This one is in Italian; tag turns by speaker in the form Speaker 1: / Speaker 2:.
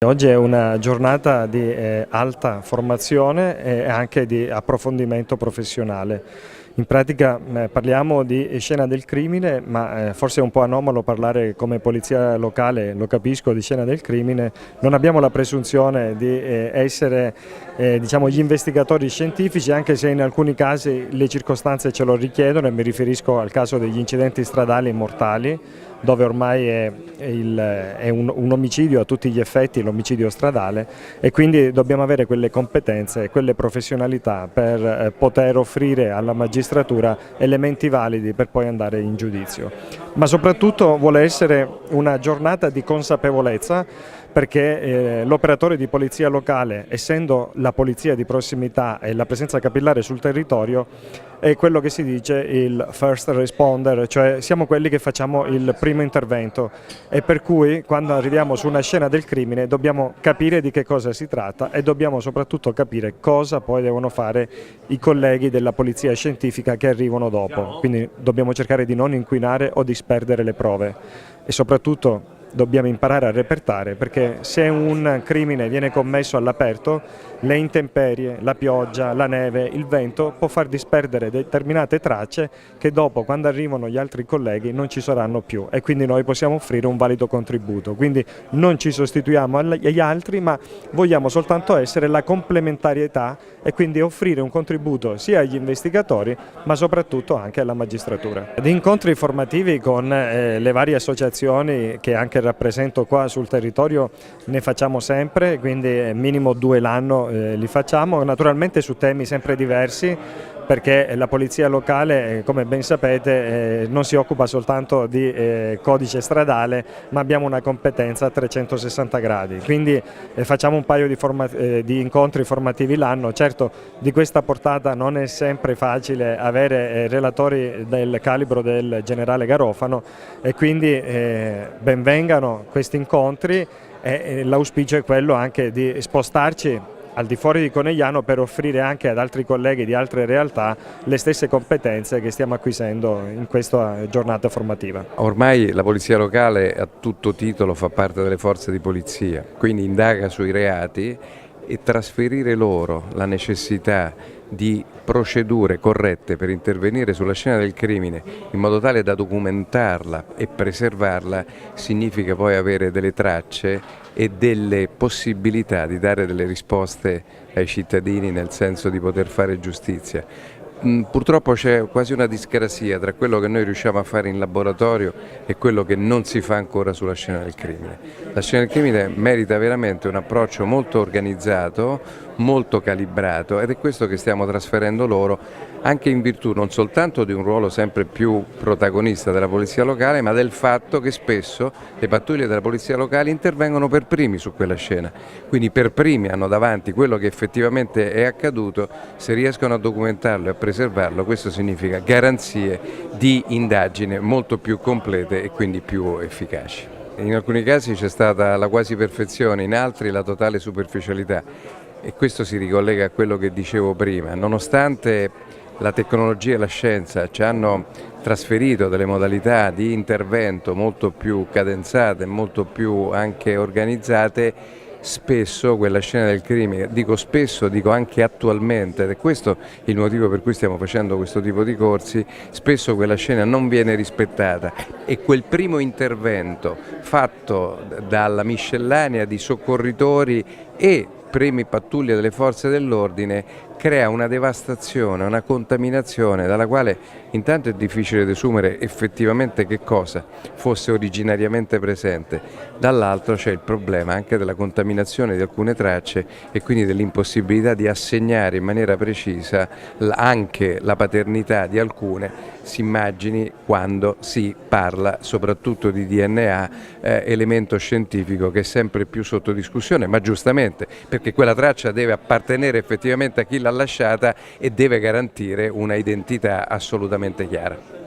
Speaker 1: Oggi è una giornata di alta formazione e anche di approfondimento professionale. In pratica parliamo di scena del crimine, ma forse è un po' anomalo parlare come polizia locale, lo capisco, di scena del crimine. Non abbiamo la presunzione di essere diciamo, gli investigatori scientifici, anche se in alcuni casi le circostanze ce lo richiedono, e mi riferisco al caso degli incidenti stradali mortali, dove ormai è un omicidio a tutti gli effetti, l'omicidio stradale, e quindi dobbiamo avere quelle competenze e quelle professionalità per poter offrire alla magistratura elementi validi per poi andare in giudizio. Ma soprattutto vuole essere una giornata di consapevolezza, perché l'operatore di polizia locale, essendo la polizia di prossimità e la presenza capillare sul territorio, è quello che si dice il first responder, cioè siamo quelli che facciamo il primo intervento, e per cui quando arriviamo su una scena del crimine dobbiamo capire di che cosa si tratta e dobbiamo soprattutto capire cosa poi devono fare i colleghi della polizia scientifica che arrivano dopo. Quindi dobbiamo cercare di non inquinare o disperdere le prove e soprattutto dobbiamo imparare a repertare, perché se un crimine viene commesso all'aperto, le intemperie, la pioggia, la neve, il vento può far disperdere determinate tracce che dopo, quando arrivano gli altri colleghi, non ci saranno più, e quindi noi possiamo offrire un valido contributo. Quindi non ci sostituiamo agli altri, ma vogliamo soltanto essere la complementarietà e quindi offrire un contributo sia agli investigatori ma soprattutto anche alla magistratura. Di incontri formativi con le varie associazioni che anche rappresento qua sul territorio ne facciamo sempre, quindi minimo 2 l'anno li facciamo, naturalmente su temi sempre diversi, perché la polizia locale, come ben sapete, non si occupa soltanto di codice stradale, ma abbiamo una competenza a 360 gradi, quindi facciamo un paio di incontri formativi l'anno. Certo, di questa portata non è sempre facile avere relatori del calibro del generale Garofano, e quindi benvengano questi incontri, e l'auspicio è quello anche di spostarci al di fuori di Conegliano per offrire anche ad altri colleghi di altre realtà le stesse competenze che stiamo acquisendo in questa giornata formativa.
Speaker 2: Ormai la polizia locale a tutto titolo fa parte delle forze di polizia, quindi indaga sui reati, e trasferire loro la necessità di procedure corrette per intervenire sulla scena del crimine in modo tale da documentarla e preservarla significa poi avere delle tracce e delle possibilità di dare delle risposte ai cittadini, nel senso di poter fare giustizia. Purtroppo c'è quasi una discrasia tra quello che noi riusciamo a fare in laboratorio e quello che non si fa ancora sulla scena del crimine. La scena del crimine merita veramente un approccio molto organizzato, molto calibrato, ed è questo che stiamo trasferendo loro, anche in virtù non soltanto di un ruolo sempre più protagonista della polizia locale, ma del fatto che spesso le pattuglie della polizia locale intervengono per primi su quella scena, quindi per primi hanno davanti quello che effettivamente è accaduto. Se riescono a documentarlo e a preservarlo, questo significa garanzie di indagine molto più complete e quindi più efficaci. In alcuni casi c'è stata la quasi perfezione, in altri la totale superficialità, e questo si ricollega a quello che dicevo prima. Nonostante la tecnologia e la scienza ci hanno trasferito delle modalità di intervento molto più cadenzate, molto più anche organizzate, spesso quella scena del crimine, dico spesso, dico anche attualmente, ed è questo il motivo per cui stiamo facendo questo tipo di corsi, spesso quella scena non viene rispettata, e quel primo intervento fatto dalla miscellanea di soccorritori e primi pattuglie delle forze dell'ordine crea una devastazione, una contaminazione dalla quale intanto è difficile desumere effettivamente che cosa fosse originariamente presente, dall'altro c'è il problema anche della contaminazione di alcune tracce e quindi dell'impossibilità di assegnare in maniera precisa anche la paternità di alcune. Si immagini quando si parla soprattutto di DNA, elemento scientifico che è sempre più sotto discussione, ma giustamente, perché quella traccia deve appartenere effettivamente a chi l'ha lasciata e deve garantire una identità assolutamente chiara.